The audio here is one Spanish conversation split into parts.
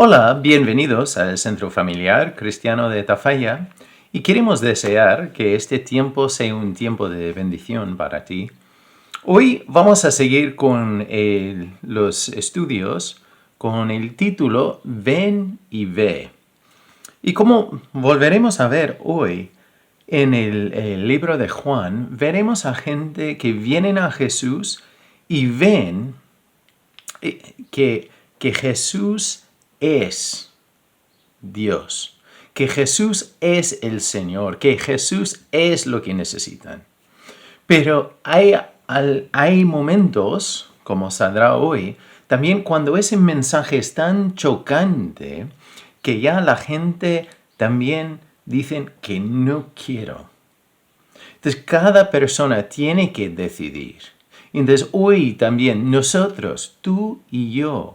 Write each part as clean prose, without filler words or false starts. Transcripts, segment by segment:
Hola, bienvenidos al Centro Familiar Cristiano de Tafalla y queremos desear que este tiempo sea un tiempo de bendición para ti. Hoy vamos a seguir con los estudios con el título Ven y ve. Y como volveremos a ver hoy en el libro de Juan, veremos a gente que vienen a Jesús y ven que Jesús es Dios, que Jesús es el Señor, que Jesús es lo que necesitan. Pero hay momentos, como saldrá hoy, también cuando ese mensaje es tan chocante que ya la gente también dicen que no quiero. Entonces cada persona tiene que decidir. Entonces hoy también nosotros, tú y yo,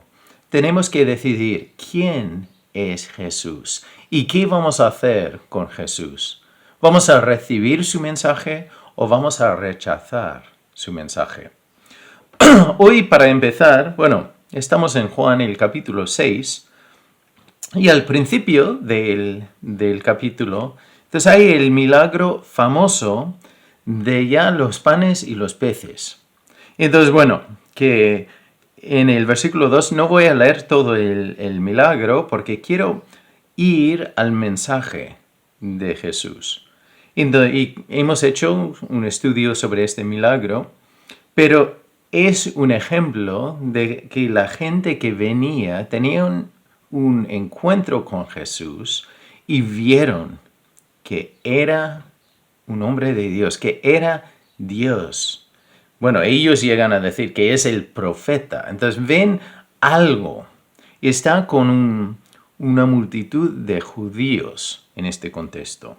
tenemos que decidir quién es Jesús y qué vamos a hacer con Jesús. ¿Vamos a recibir su mensaje o vamos a rechazar su mensaje? Hoy para empezar, estamos en Juan el capítulo 6 y al principio del capítulo, entonces hay el milagro famoso de ya los panes y los peces. Entonces, que en el versículo 2 no voy a leer todo el milagro porque quiero ir al mensaje de Jesús. Y hemos hecho un estudio sobre este milagro, pero es un ejemplo de que la gente que venía tenía un encuentro con Jesús y vieron que era un hombre de Dios, que era Dios. Bueno, ellos llegan a decir que es el profeta. Entonces ven algo. Y está con una multitud de judíos en este contexto.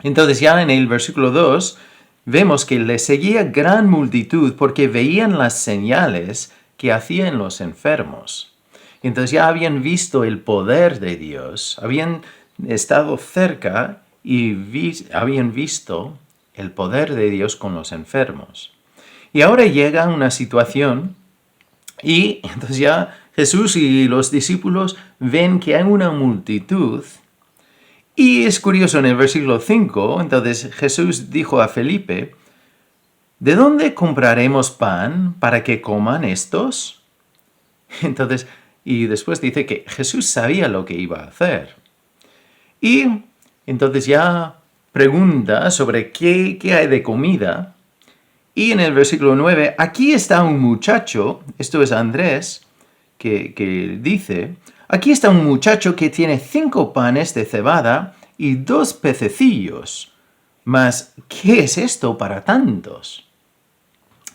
Entonces ya en el versículo 2 vemos que le seguía gran multitud porque veían las señales que hacían los enfermos. Entonces ya habían visto el poder de Dios, habían estado cerca y habían visto el poder de Dios con los enfermos. Y ahora llega una situación y entonces ya Jesús y los discípulos ven que hay una multitud. Y es curioso, en el versículo 5, entonces Jesús dijo a Felipe, ¿de dónde compraremos pan para que coman estos? Entonces, y después dice que Jesús sabía lo que iba a hacer. Y entonces ya pregunta sobre qué hay de comida. Y en el versículo 9, aquí está un muchacho, esto es Andrés, que dice, aquí está un muchacho que tiene 5 panes de cebada y 2 pececillos. Mas, ¿qué es esto para tantos?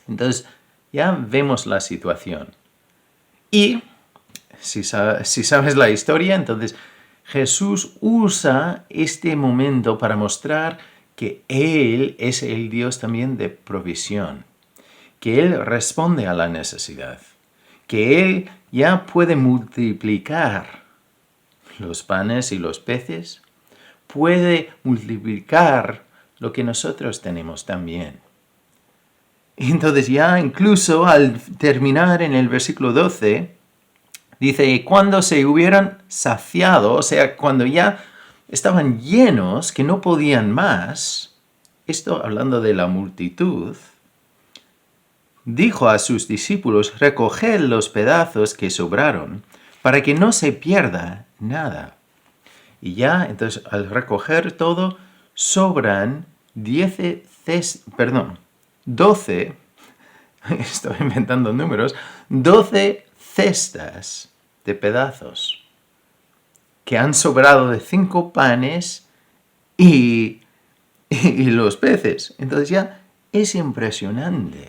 Entonces, ya vemos la situación. Y, si sabes la historia, entonces Jesús usa este momento para mostrar que Él es el Dios también de provisión, que Él responde a la necesidad, que Él ya puede multiplicar los panes y los peces, puede multiplicar lo que nosotros tenemos también. Entonces ya incluso al terminar en el versículo 12, dice, cuando se hubieran saciado, o sea, cuando ya estaban llenos, que no podían más, esto hablando de la multitud, dijo a sus discípulos, recoged los pedazos que sobraron, para que no se pierda nada. Y ya, entonces, al recoger todo, sobran 12, estoy inventando números, 12 cestas de pedazos que han sobrado de 5 panes y los peces. Entonces ya es impresionante.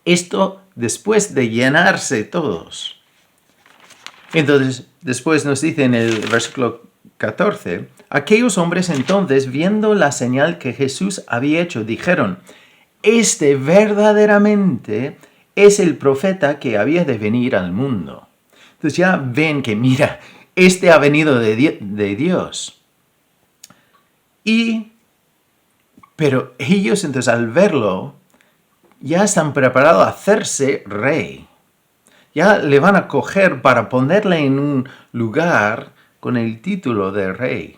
Esto después de llenarse todos. Entonces, después nos dice en el versículo 14, aquellos hombres entonces, viendo la señal que Jesús había hecho, dijeron, este verdaderamente es el profeta que había de venir al mundo. Entonces ya ven que, mira, este ha venido de Dios. Pero ellos entonces al verlo, ya están preparados a hacerse rey. Ya le van a coger para ponerle en un lugar con el título de rey.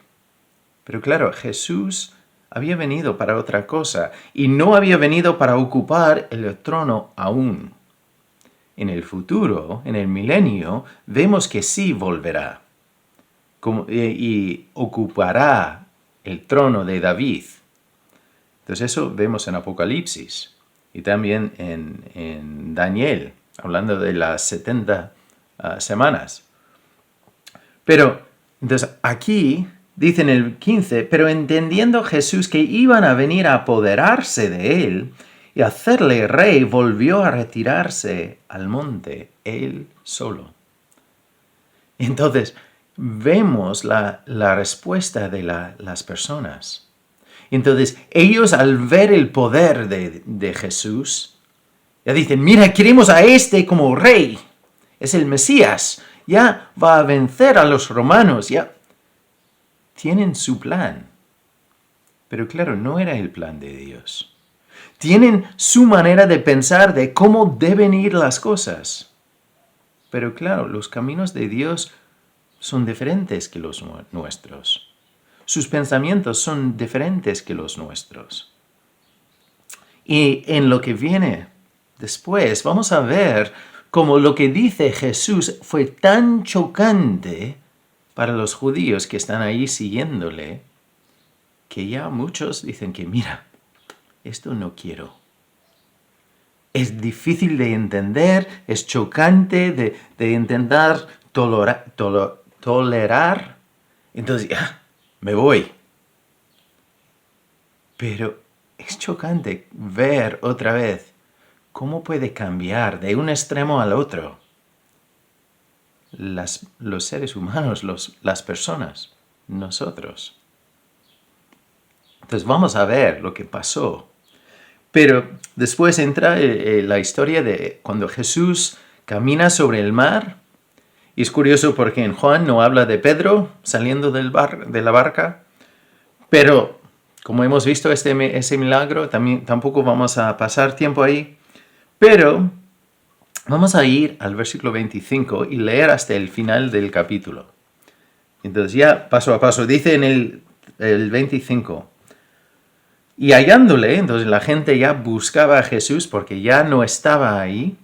Pero claro, Jesús había venido para otra cosa y no había venido para ocupar el trono aún. En el futuro, en el milenio, vemos que sí volverá y ocupará el trono de David. Entonces eso vemos en Apocalipsis y también en Daniel, hablando de las 70 semanas. Pero, entonces aquí dice en el 15, pero entendiendo Jesús que iban a venir a apoderarse de él y hacerle rey, volvió a retirarse al monte, él solo. Entonces, vemos la respuesta de las personas. Entonces, ellos al ver el poder de Jesús, ya dicen, mira, queremos a este como rey. Es el Mesías. Ya va a vencer a los romanos. Ya tienen su plan. Pero claro, no era el plan de Dios. Tienen su manera de pensar de cómo deben ir las cosas. Pero claro, los caminos de Dios son diferentes que los nuestros. Sus pensamientos son diferentes que los nuestros. Y en lo que viene después, vamos a ver cómo lo que dice Jesús fue tan chocante para los judíos que están ahí siguiéndole, que ya muchos dicen que, mira, esto no quiero. Es difícil de entender, es chocante de intentar tolerar. Entonces, ya, me voy. Pero es chocante ver otra vez cómo puede cambiar de un extremo al otro los seres humanos, las personas, nosotros. Entonces vamos a ver lo que pasó. Pero después entra la historia de cuando Jesús camina sobre el mar. Y es curioso porque en Juan no habla de Pedro saliendo de la barca. Pero como hemos visto ese milagro, tampoco vamos a pasar tiempo ahí. Pero vamos a ir al versículo 25 y leer hasta el final del capítulo. Entonces ya paso a paso. Dice en el 25... Y hallándole, entonces la gente ya buscaba a Jesús porque ya no estaba ahí.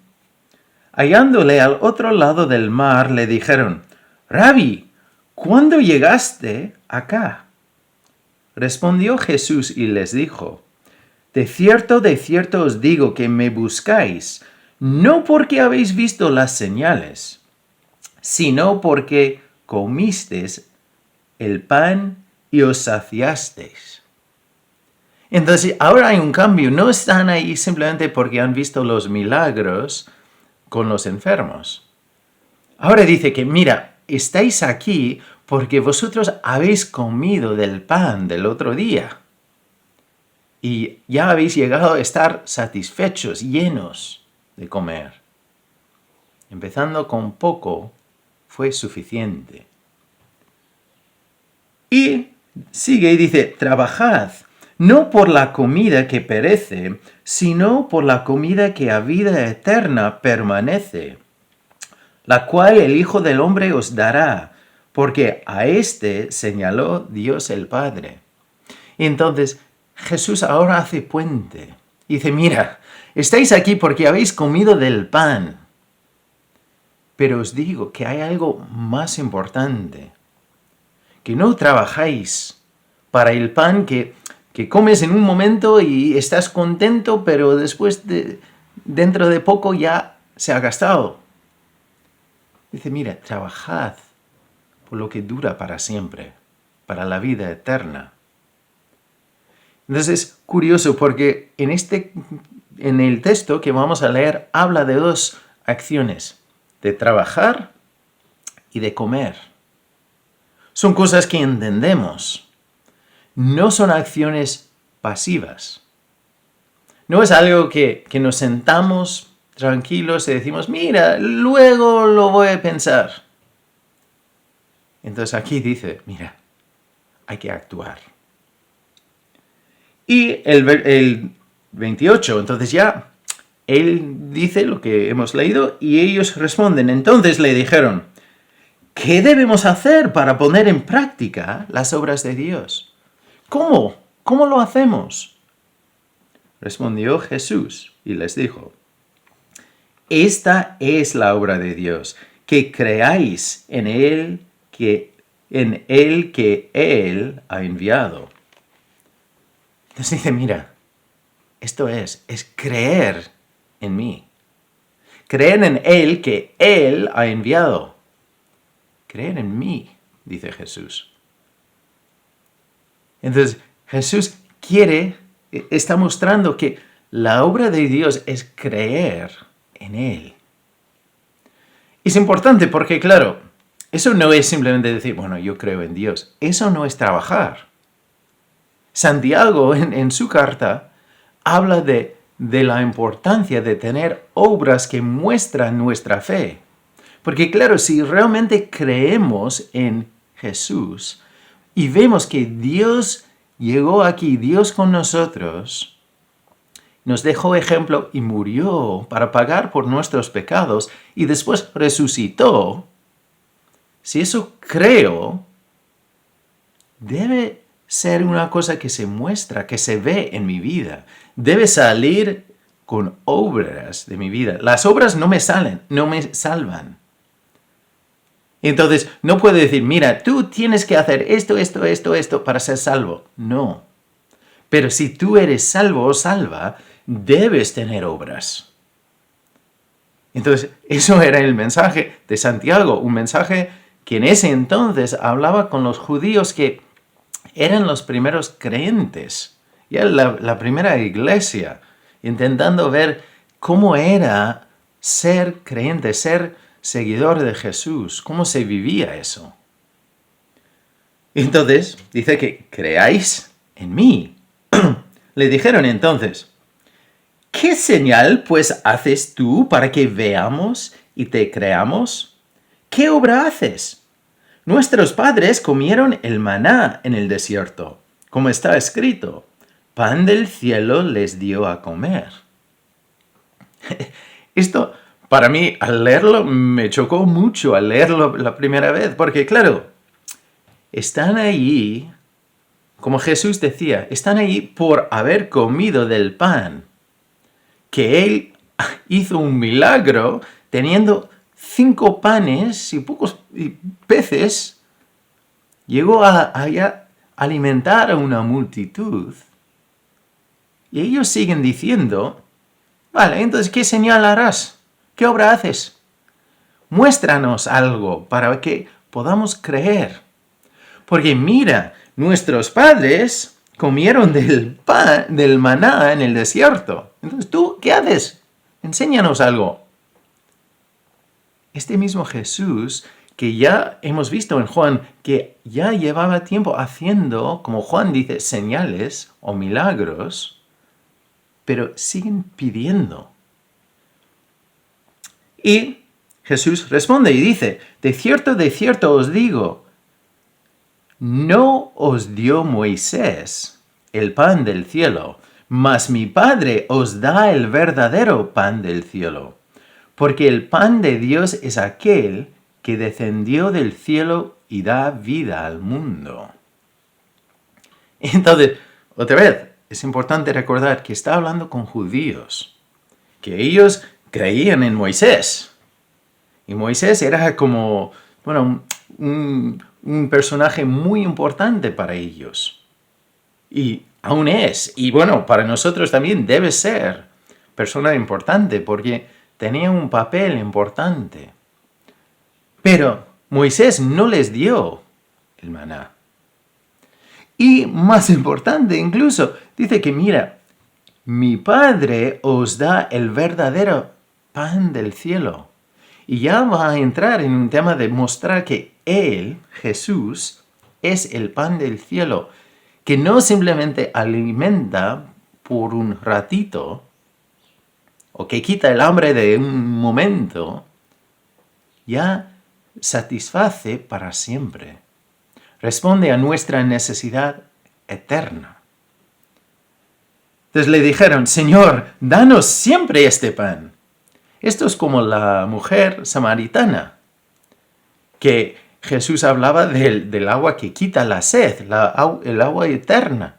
Hallándole al otro lado del mar, le dijeron, Rabí, ¿cuándo llegaste acá? Respondió Jesús y les dijo, de cierto os digo que me buscáis, no porque habéis visto las señales, sino porque comisteis el pan y os saciasteis. Entonces, ahora hay un cambio. No están ahí simplemente porque han visto los milagros con los enfermos. Ahora dice que, mira, estáis aquí porque vosotros habéis comido del pan del otro día. Y ya habéis llegado a estar satisfechos, llenos de comer. Empezando con poco fue suficiente. Y sigue y dice, trabajad. No por la comida que perece, sino por la comida que a vida eterna permanece, la cual el Hijo del Hombre os dará, porque a éste señaló Dios el Padre. Entonces, Jesús ahora hace puente. Dice, mira, estáis aquí porque habéis comido del pan. Pero os digo que hay algo más importante, que no trabajáis para el pan que comes en un momento y estás contento, pero después dentro de poco ya se ha gastado. Dice, mira, trabajad por lo que dura para siempre, para la vida eterna. Entonces es curioso porque en el texto que vamos a leer habla de dos acciones, de trabajar y de comer. Son cosas que entendemos. No son acciones pasivas. No es algo que nos sentamos tranquilos y decimos, mira, luego lo voy a pensar. Entonces aquí dice, mira, hay que actuar. Y el 28, entonces ya él dice lo que hemos leído y ellos responden. Entonces le dijeron, ¿qué debemos hacer para poner en práctica las obras de Dios? ¿Cómo? ¿Cómo lo hacemos? Respondió Jesús y les dijo, esta es la obra de Dios, que creáis en Él que Él ha enviado. Entonces dice, mira, esto es creer en mí. Creer en Él que Él ha enviado. Creer en mí, dice Jesús. Entonces, Jesús está mostrando que la obra de Dios es creer en Él. Es importante porque, claro, eso no es simplemente decir, bueno, yo creo en Dios. Eso no es trabajar. Santiago, en su carta, habla de la importancia de tener obras que muestran nuestra fe. Porque, claro, si realmente creemos en Jesús y vemos que Dios llegó aquí, Dios con nosotros, nos dejó ejemplo y murió para pagar por nuestros pecados y después resucitó, si eso creo, debe ser una cosa que se muestra, que se ve en mi vida. Debe salir con obras de mi vida. Las obras no me salvan. Entonces, no puedo decir, mira, tú tienes que hacer esto para ser salvo. No. Pero si tú eres salvo o salva, debes tener obras. Entonces, eso era el mensaje de Santiago, un mensaje que en ese entonces hablaba con los judíos que eran los primeros creyentes, ya la primera iglesia, intentando ver cómo era ser creyente, ser seguidor de Jesús, cómo se vivía eso. Entonces, dice que creáis en mí. Le dijeron entonces, ¿qué señal pues haces tú para que veamos y te creamos? ¿Qué obra haces? Nuestros padres comieron el maná en el desierto, como está escrito, pan del cielo les dio a comer. Esto, para mí, al leerlo, me chocó mucho al leerlo la primera vez, porque claro, están ahí, como Jesús decía, están ahí por haber comido del pan, que Él hizo un milagro teniendo 5 panes y pocos peces, llegó a alimentar a una multitud. Y ellos siguen diciendo, vale, entonces, ¿qué señal harás? ¿Qué obra haces? Muéstranos algo para que podamos creer. Porque mira, nuestros padres comieron del maná en el desierto. Entonces, ¿tú qué haces? Enséñanos algo. Este mismo Jesús que ya hemos visto en Juan, que ya llevaba tiempo haciendo, como Juan dice, señales o milagros, pero siguen pidiendo. Y Jesús responde y dice, de cierto os digo, no os dio Moisés el pan del cielo, mas mi Padre os da el verdadero pan del cielo. Porque el pan de Dios es aquel que descendió del cielo y da vida al mundo. Entonces, otra vez, es importante recordar que está hablando con judíos, que ellos creían en Moisés. Y Moisés era como, bueno, un personaje muy importante para ellos. Y aún es. Y bueno, para nosotros también debe ser persona importante porque tenía un papel importante. Pero Moisés no les dio el maná. Y más importante incluso, dice que mira, mi Padre os da el verdadero pan del cielo. Y ya va a entrar en un tema de mostrar que Él, Jesús, es el pan del cielo, que no simplemente alimenta por un ratito, o que quita el hambre de un momento, ya satisface para siempre. Responde a nuestra necesidad eterna. Entonces le dijeron, Señor, danos siempre este pan. Esto es como la mujer samaritana, que Jesús hablaba del agua que quita la sed, el agua eterna.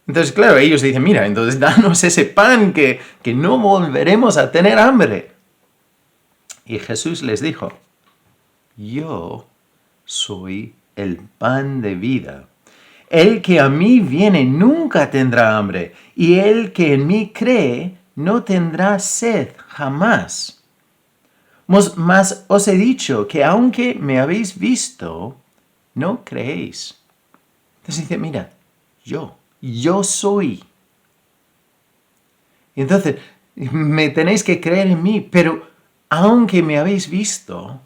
Entonces, claro, ellos dicen, mira, entonces danos ese pan que no volveremos a tener hambre. Y Jesús les dijo, yo soy el pan de vida. El que a mí viene nunca tendrá hambre, y el que en mí cree no tendrá sed jamás. Mas os he dicho que aunque me habéis visto, no creéis. Entonces dice, mira, yo soy. Entonces, me tenéis que creer en mí, pero aunque me habéis visto,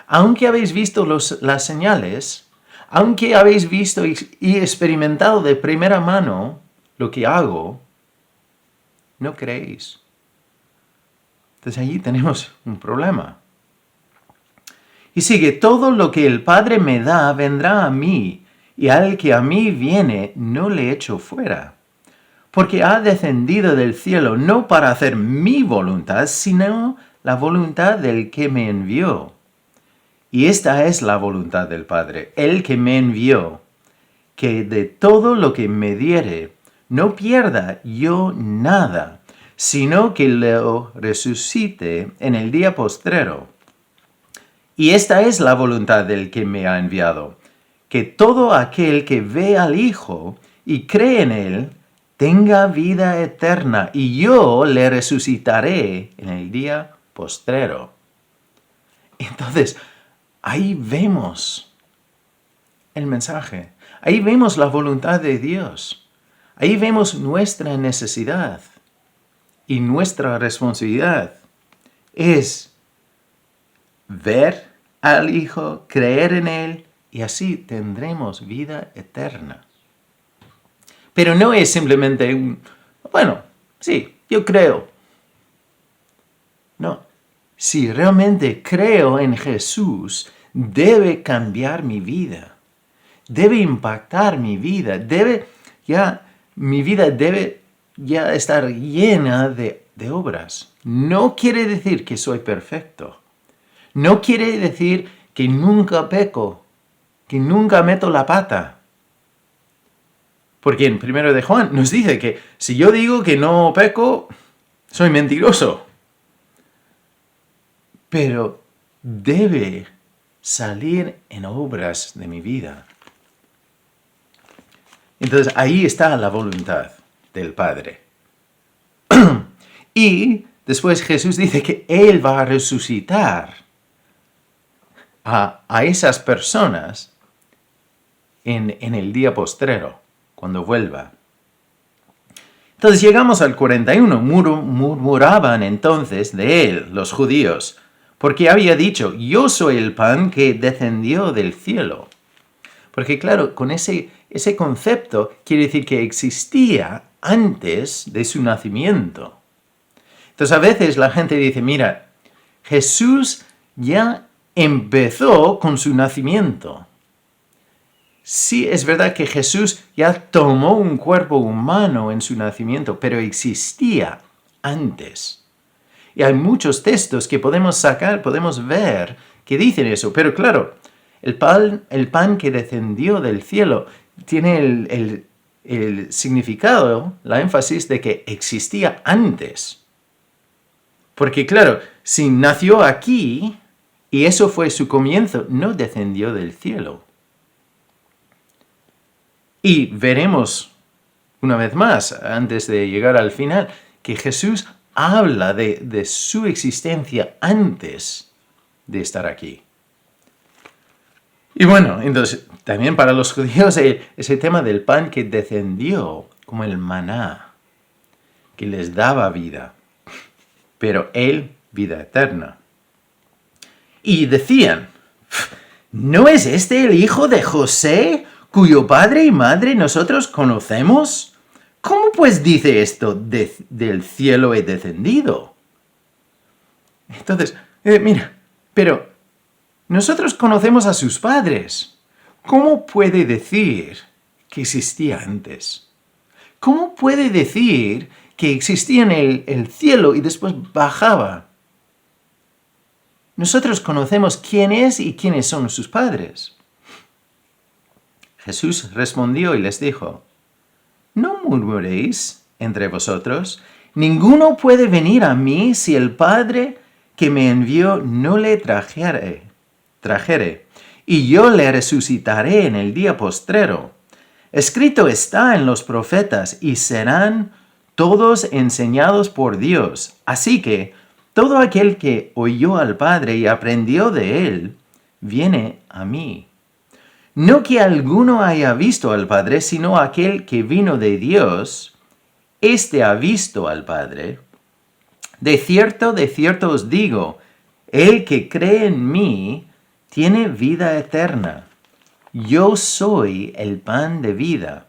aunque habéis visto las señales, aunque habéis visto y experimentado de primera mano lo que hago, no creéis. Entonces allí tenemos un problema. Y sigue, todo lo que el Padre me da vendrá a mí, y al que a mí viene no le echo fuera. Porque ha descendido del cielo no para hacer mi voluntad, sino la voluntad del que me envió. Y esta es la voluntad del Padre, el que me envió, que de todo lo que me diere, no pierda yo nada, sino que lo resucite en el día postrero. Y esta es la voluntad del que me ha enviado, que todo aquel que ve al Hijo y cree en Él, tenga vida eterna, y yo le resucitaré en el día postrero. Entonces, ahí vemos el mensaje. Ahí vemos la voluntad de Dios. Ahí vemos nuestra necesidad. Y nuestra responsabilidad es ver al Hijo, creer en Él, y así tendremos vida eterna. Pero no es simplemente bueno, sí, yo creo. No, si realmente creo en Jesús, debe cambiar mi vida. Debe impactar mi vida. Mi vida debe ya estar llena de obras. No quiere decir que soy perfecto. No quiere decir que nunca peco, que nunca meto la pata. Porque en 1 de Juan nos dice que si yo digo que no peco, soy mentiroso. Pero debe salir en obras de mi vida. Entonces ahí está la voluntad del Padre. Y después Jesús dice que Él va a resucitar a esas personas en el día postrero, cuando vuelva. Entonces llegamos al 41. Murmuraban entonces de Él, los judíos, porque había dicho, yo soy el pan que descendió del cielo. Porque claro, con ese concepto quiere decir que existía antes de su nacimiento. Entonces a veces la gente dice, mira, Jesús ya empezó con su nacimiento. Sí, es verdad que Jesús ya tomó un cuerpo humano en su nacimiento, pero existía antes. Y hay muchos textos que podemos ver, que dicen eso. Pero claro, el pan que descendió del cielo tiene el significado, la énfasis de que existía antes. Porque claro, si nació aquí y eso fue su comienzo, no descendió del cielo. Y veremos una vez más, antes de llegar al final, que Jesús habla de su existencia antes de estar aquí. Y bueno, entonces, también para los judíos ese tema del pan que descendió, como el maná, que les daba vida, pero Él, vida eterna. Y decían, ¿no es este el hijo de José, cuyo padre y madre nosotros conocemos? ¿Cómo pues dice esto, del cielo he descendido? Entonces, mira, pero nosotros conocemos a sus padres. ¿Cómo puede decir que existía antes? ¿Cómo puede decir que existía en el cielo y después bajaba? Nosotros conocemos quién es y quiénes son sus padres. Jesús respondió y les dijo, no murmuréis entre vosotros. Ninguno puede venir a mí si el Padre que me envió no le trajere, y yo le resucitaré en el día postrero. Escrito está en los profetas, y serán todos enseñados por Dios. Así que todo aquel que oyó al Padre y aprendió de él, viene a mí. No que alguno haya visto al Padre, sino aquel que vino de Dios, éste ha visto al Padre. De cierto os digo, el que cree en mí tiene vida eterna. Yo soy el pan de vida.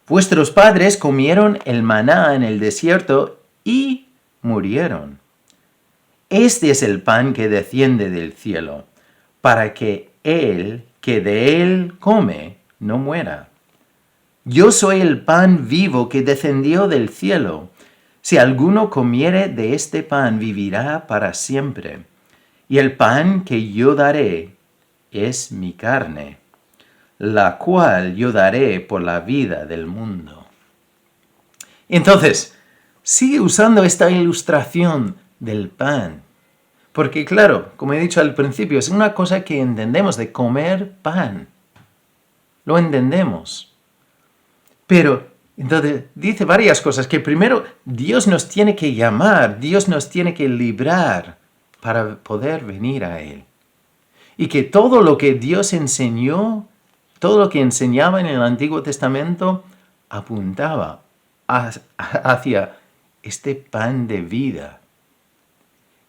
Vuestros padres comieron el maná en el desierto y murieron. Este es el pan que desciende del cielo, para que el que de él come no muera. Yo soy el pan vivo que descendió del cielo. Si alguno comiere de este pan, vivirá para siempre. Y el pan que yo daré es mi carne, la cual yo daré por la vida del mundo. Entonces, sigue usando esta ilustración del pan. Porque claro, como he dicho al principio, es una cosa que entendemos de comer pan. Lo entendemos. Pero, entonces, dice varias cosas. Que primero, Dios nos tiene que llamar, Dios nos tiene que librar para poder venir a Él. Y que todo lo que Dios enseñó, todo lo que enseñaba en el Antiguo Testamento, apuntaba hacia este pan de vida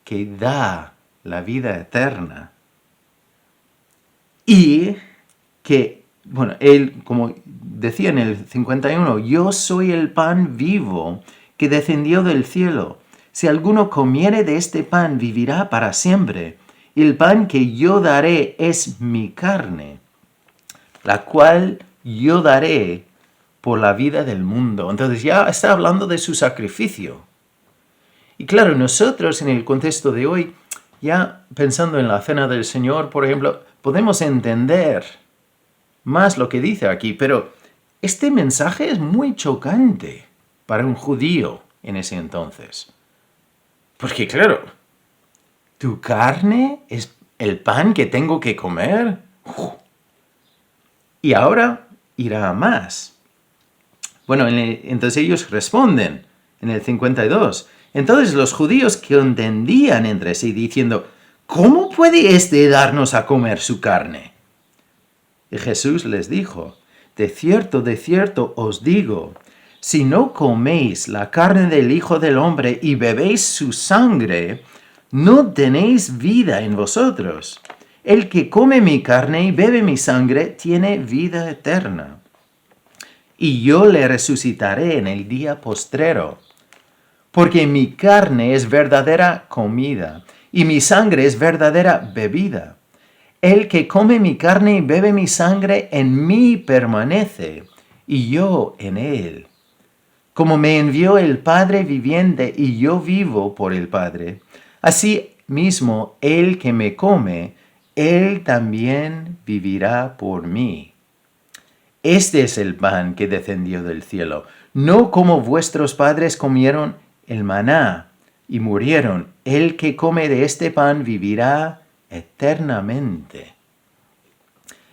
que da la vida eterna. Y que, bueno, él, como decía en el 51, yo soy el pan vivo que descendió del cielo. Si alguno comiere de este pan, vivirá para siempre. Y el pan que yo daré es mi carne, la cual yo daré por la vida del mundo. Entonces ya está hablando de su sacrificio. Y claro, nosotros en el contexto de hoy, ya pensando en la cena del Señor, por ejemplo, podemos entender más lo que dice aquí, pero este mensaje es muy chocante para un judío en ese entonces. Porque claro, ¿tu carne es el pan que tengo que comer? Y ahora irá a más. Bueno, entonces ellos responden en el 52. Entonces los judíos contendían entre sí diciendo, ¿cómo puede éste darnos a comer su carne? Y Jesús les dijo, de cierto os digo, si no coméis la carne del Hijo del Hombre y bebéis su sangre, no tenéis vida en vosotros. El que come mi carne y bebe mi sangre tiene vida eterna. Y yo le resucitaré en el día postrero. Porque mi carne es verdadera comida, y mi sangre es verdadera bebida. El que come mi carne y bebe mi sangre en mí permanece, y yo en él. Como me envió el Padre viviente y yo vivo por el Padre, así mismo el que me come, él también vivirá por mí. Este es el pan que descendió del cielo, no como vuestros padres comieron el maná y murieron. El que come de este pan vivirá eternamente.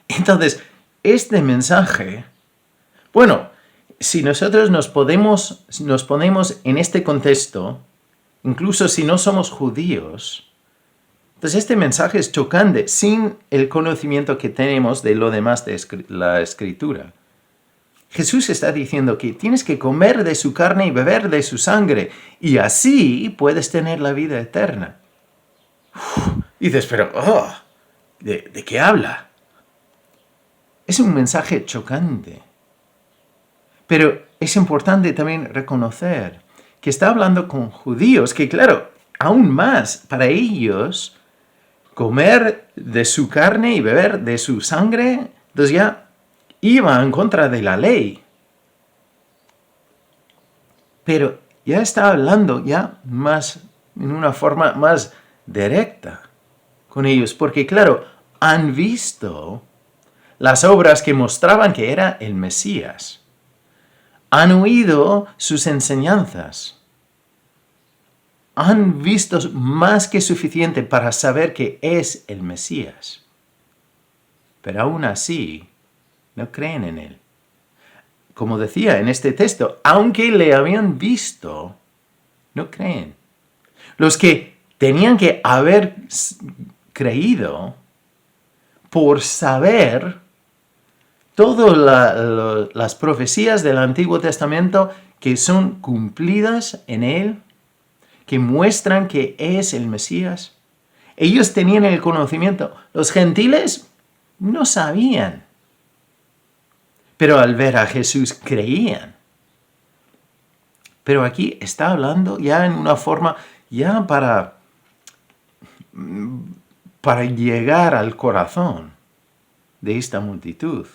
Entonces, este mensaje, bueno, si nosotros nos ponemos en este contexto, incluso si no somos judíos, entonces este mensaje es chocante sin el conocimiento que tenemos de lo demás de la Escritura. Jesús está diciendo que tienes que comer de su carne y beber de su sangre, y así puedes tener la vida eterna. Y dices, pero, ¿de qué habla? Es un mensaje chocante. Pero es importante también reconocer que está hablando con judíos, que claro, aún más para ellos, comer de su carne y beber de su sangre, entonces ya iba en contra de la ley. Pero ya está hablando ya más, en una forma más directa con ellos, porque claro, han visto las obras que mostraban que era el Mesías. Han oído sus enseñanzas. Han visto más que suficiente para saber que es el Mesías. Pero aún así, no creen en él. Como decía en este texto, aunque le habían visto, no creen. Los que tenían que haber creído por saber todas las profecías del Antiguo Testamento que son cumplidas en él, que muestran que es el Mesías. Ellos tenían el conocimiento. Los gentiles no sabían. Pero al ver a Jesús creían. Pero aquí está hablando ya en una forma, ya para llegar al corazón de esta multitud.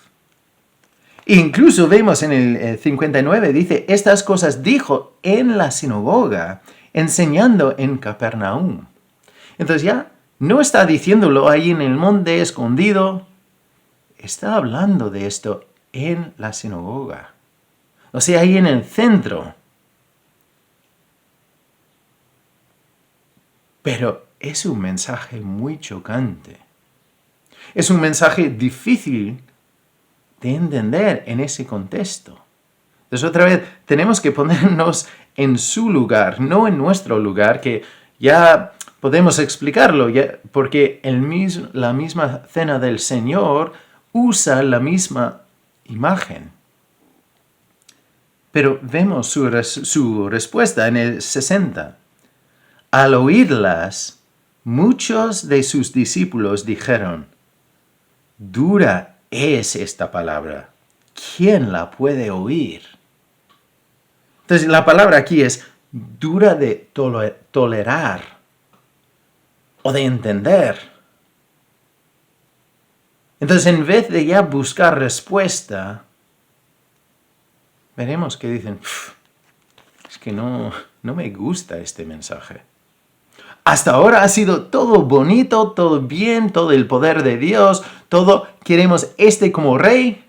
Incluso vemos en el 59, dice, estas cosas dijo en la sinagoga, enseñando en Capernaum. Entonces ya no está diciéndolo ahí en el monte escondido, está hablando de esto en la sinagoga. O sea, ahí en el centro. Pero es un mensaje muy chocante. Es un mensaje difícil de entender en ese contexto. Entonces, otra vez, tenemos que ponernos en su lugar, no en nuestro lugar, que ya podemos explicarlo, porque la misma cena del Señor usa la misma imagen. Pero vemos su respuesta en el 60. Al oírlas, muchos de sus discípulos dijeron, dura es esta palabra. ¿Quién la puede oír? Entonces, la palabra aquí es dura de tolerar o de entender. Entonces, en vez de ya buscar respuesta, veremos que dicen, es que no me gusta este mensaje. Hasta ahora ha sido todo bonito, todo bien, todo el poder de Dios, todo queremos como rey.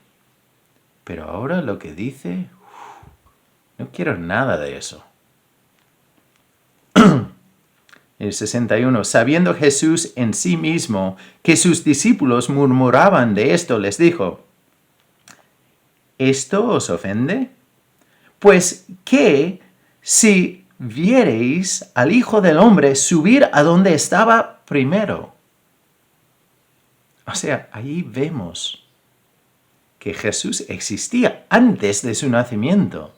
Pero ahora lo que dice, no quiero nada de eso. El 61, sabiendo Jesús en sí mismo que sus discípulos murmuraban de esto, les dijo, ¿esto os ofende? Pues, ¿qué si viereis al Hijo del Hombre subir a donde estaba primero? O sea, ahí vemos que Jesús existía antes de su nacimiento.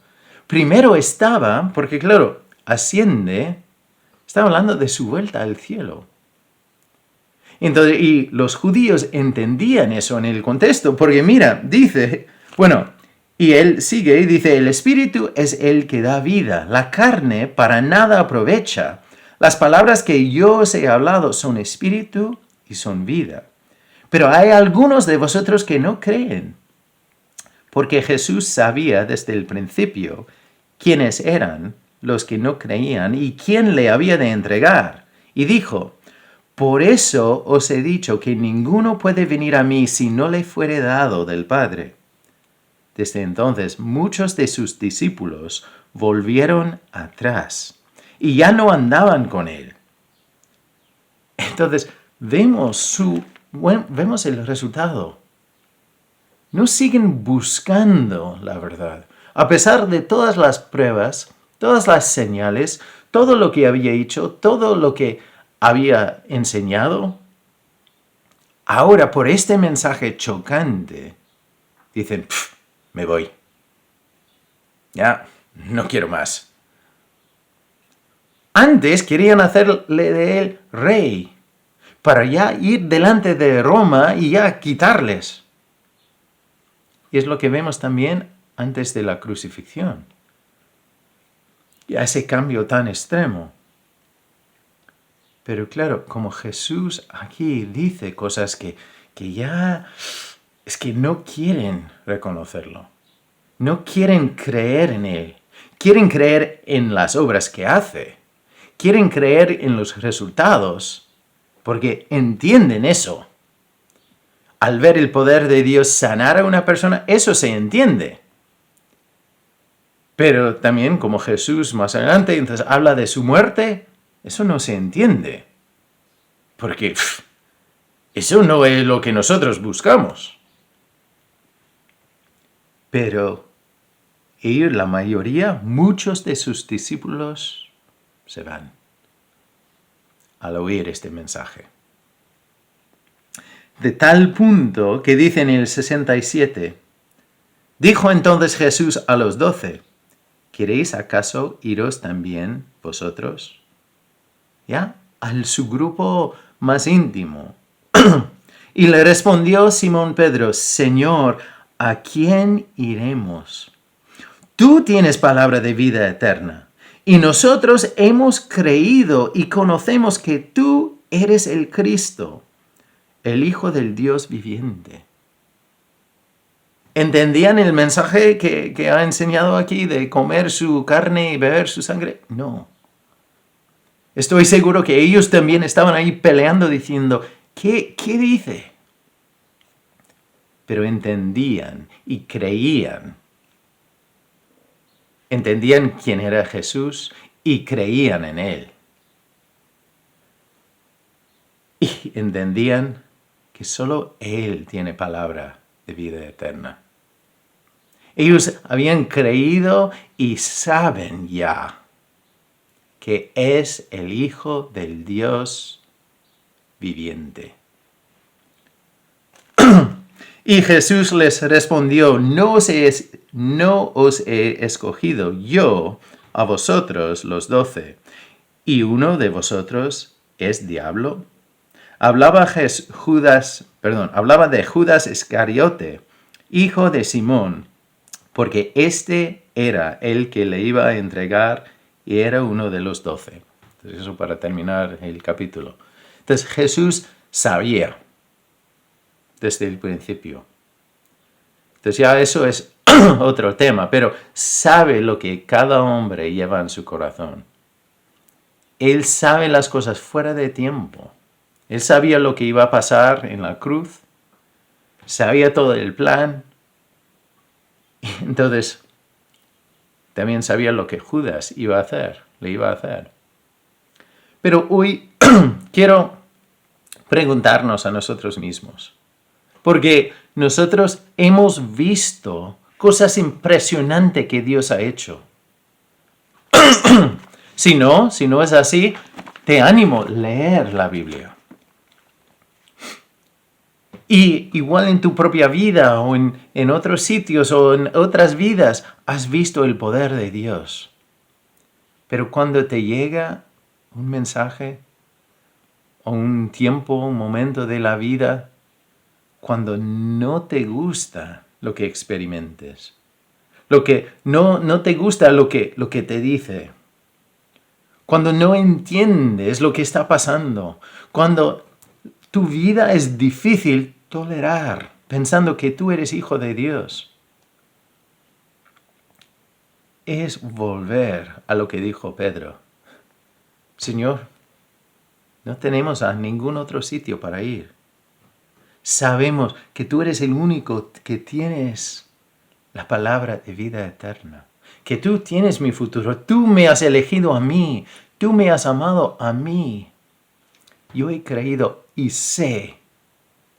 Primero estaba, porque claro, asciende, está hablando de su vuelta al cielo. Entonces, y los judíos entendían eso en el contexto, porque mira, dice, y él sigue y dice, el Espíritu es el que da vida, la carne para nada aprovecha. Las palabras que yo os he hablado son Espíritu y son vida. Pero hay algunos de vosotros que no creen, porque Jesús sabía desde el principio quiénes eran los que no creían y quién le había de entregar. Y dijo, por eso os he dicho que ninguno puede venir a mí si no le fuere dado del Padre. Desde entonces, muchos de sus discípulos volvieron atrás y ya no andaban con él. Entonces, vemos el resultado. No siguen buscando la verdad. A pesar de todas las pruebas, todas las señales, todo lo que había hecho, todo lo que había enseñado, ahora por este mensaje chocante, dicen, me voy. Ya, no quiero más. Antes querían hacerle de él rey, para ya ir delante de Roma y ya quitarles. Y es lo que vemos también antes de la crucifixión. Ya ese cambio tan extremo. Pero claro, como Jesús aquí dice cosas que ya es que no quieren reconocerlo. No quieren creer en él. quieren creer en las obras que hace, quieren creer en los resultados, porque entienden eso. Al ver el poder de Dios sanar a una persona, eso se entiende. Pero también, como Jesús más adelante entonces habla de su muerte, eso no se entiende. Porque eso no es lo que nosotros buscamos. Pero ellos, la mayoría, muchos de sus discípulos se van al oír este mensaje. De tal punto que dice en el 67, dijo entonces Jesús a los 12, ¿queréis acaso iros también vosotros? ¿Ya? Al su grupo más íntimo. Y le respondió Simón Pedro, Señor, ¿a quién iremos? Tú tienes palabra de vida eterna, y nosotros hemos creído y conocemos que tú eres el Cristo, el Hijo del Dios viviente. ¿Entendían el mensaje que ha enseñado aquí de comer su carne y beber su sangre? No. Estoy seguro que ellos también estaban ahí peleando diciendo, ¿qué dice? Pero entendían y creían. Entendían quién era Jesús y creían en Él. Y entendían que solo Él tiene palabra de vida eterna. Ellos habían creído y saben ya que es el Hijo del Dios viviente. Y Jesús les respondió, no os he escogido yo a vosotros los 12, y uno de vosotros es diablo. Hablaba de Judas Iscariote, hijo de Simón, porque este era el que le iba a entregar y era uno de los 12. Entonces, eso para terminar el capítulo. Entonces Jesús sabía desde el principio. Entonces ya eso es otro tema, pero sabe lo que cada hombre lleva en su corazón. Él sabe las cosas fuera de tiempo. Él sabía lo que iba a pasar en la cruz. Sabía todo el plan. Entonces, también sabía lo que Judas le iba a hacer. Pero hoy quiero preguntarnos a nosotros mismos, porque nosotros hemos visto cosas impresionantes que Dios ha hecho. Si no es así, te animo a leer la Biblia. Y igual en tu propia vida o en otros sitios o en otras vidas has visto el poder de Dios. Pero cuando te llega un mensaje o un tiempo, un momento de la vida, cuando no te gusta lo que experimentes, lo que no te gusta lo que te dice, cuando no entiendes lo que está pasando, cuando tu vida es difícil tolerar, pensando que tú eres hijo de Dios, es volver a lo que dijo Pedro. Señor, no tenemos a ningún otro sitio para ir. Sabemos que tú eres el único que tienes la palabra de vida eterna, que tú tienes mi futuro, tú me has elegido a mí, tú me has amado a mí. Yo he creído y sé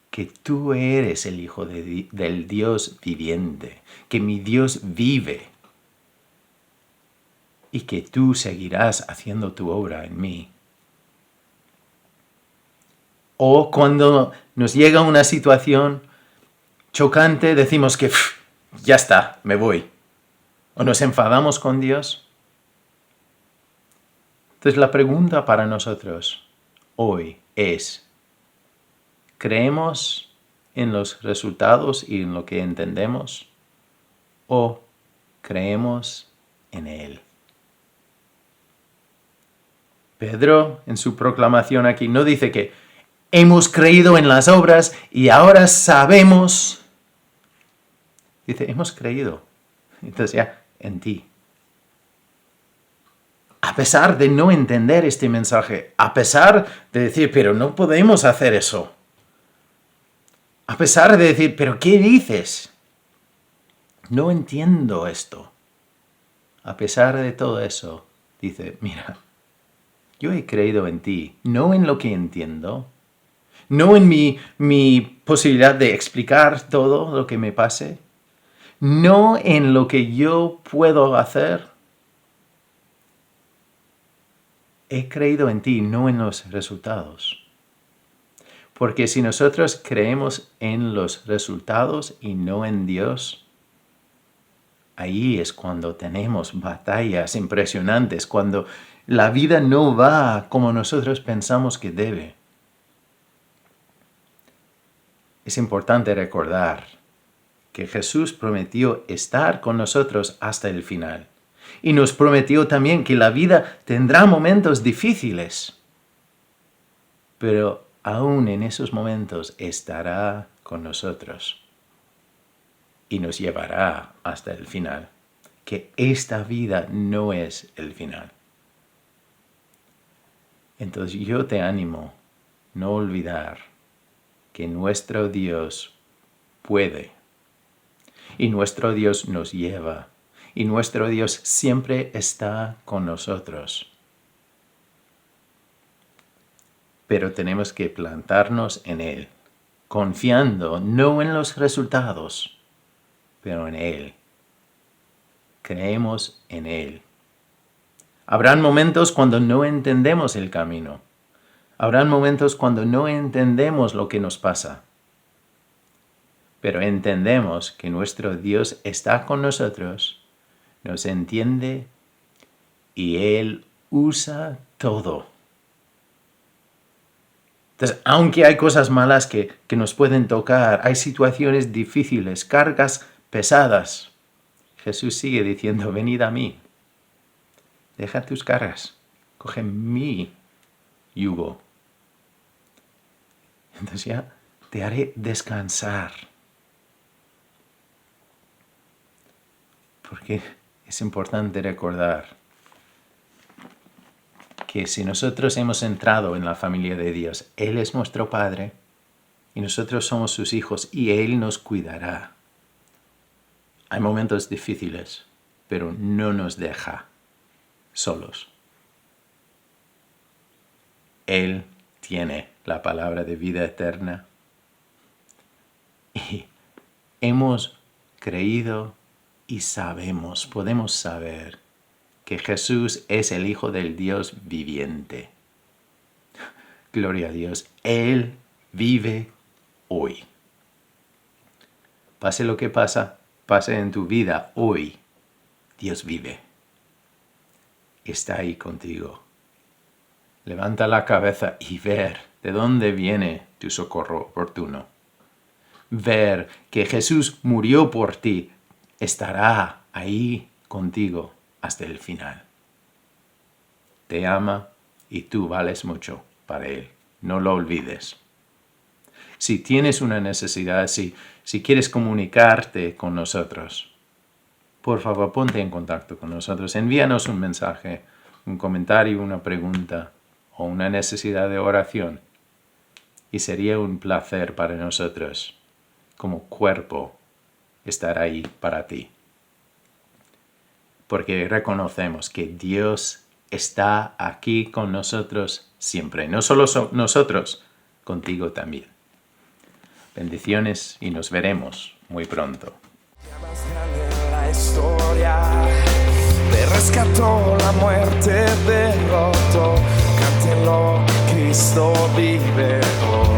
que tú eres el Hijo del Dios viviente, que mi Dios vive y que tú seguirás haciendo tu obra en mí. O cuando nos llega una situación chocante, decimos que ya está, me voy. O nos enfadamos con Dios. Entonces la pregunta para nosotros hoy es, ¿creemos en los resultados y en lo que entendemos? ¿O creemos en Él? Pedro, en su proclamación aquí, no dice que hemos creído en las obras y ahora sabemos. Dice, hemos creído. Entonces ya, en ti. A pesar de no entender este mensaje, a pesar de decir, pero no podemos hacer eso. A pesar de decir, pero ¿qué dices? No entiendo esto. A pesar de todo eso, dice, mira, yo he creído en ti, no en lo que entiendo, no en mi posibilidad de explicar todo lo que me pase, no en lo que yo puedo hacer. He creído en ti, no en los resultados. Porque si nosotros creemos en los resultados y no en Dios, ahí es cuando tenemos batallas impresionantes, cuando la vida no va como nosotros pensamos que debe. Es importante recordar que Jesús prometió estar con nosotros hasta el final. Y nos prometió también que la vida tendrá momentos difíciles, pero aún en esos momentos estará con nosotros y nos llevará hasta el final, que esta vida no es el final. Entonces yo te animo a no olvidar que nuestro Dios puede y nuestro Dios nos lleva y nuestro Dios siempre está con nosotros. Pero tenemos que plantarnos en Él, confiando no en los resultados, pero en Él. Creemos en Él. Habrán momentos cuando no entendemos el camino. Habrán momentos cuando no entendemos lo que nos pasa. Pero entendemos que nuestro Dios está con nosotros, nos entiende y Él usa todo. Entonces, aunque hay cosas malas que nos pueden tocar, hay situaciones difíciles, cargas pesadas, Jesús sigue diciendo, venid a mí, deja tus cargas, coge mi yugo. Entonces ya te haré descansar. Porque es importante recordar que si nosotros hemos entrado en la familia de Dios, Él es nuestro Padre y nosotros somos sus hijos y Él nos cuidará. Hay momentos difíciles, pero no nos deja solos. Él tiene la palabra de vida eterna y hemos creído y sabemos, podemos saber que Jesús es el Hijo del Dios viviente. Gloria a Dios, Él vive hoy. Pase lo que pase en tu vida hoy, Dios vive. Está ahí contigo. Levanta la cabeza y ver de dónde viene tu socorro oportuno. Ver que Jesús murió por ti, estará ahí contigo hasta el final. Te ama y tú vales mucho para Él. No lo olvides. Si tienes una necesidad, si quieres comunicarte con nosotros, por favor ponte en contacto con nosotros. Envíanos un mensaje, un comentario, una pregunta o una necesidad de oración. Y sería un placer para nosotros, como cuerpo, estar ahí para ti. Porque reconocemos que Dios está aquí con nosotros siempre. No solo nosotros, contigo también. Bendiciones y nos veremos muy pronto. La historia te rescató la muerte derrotó. Cántelo, Cristo vive hoy.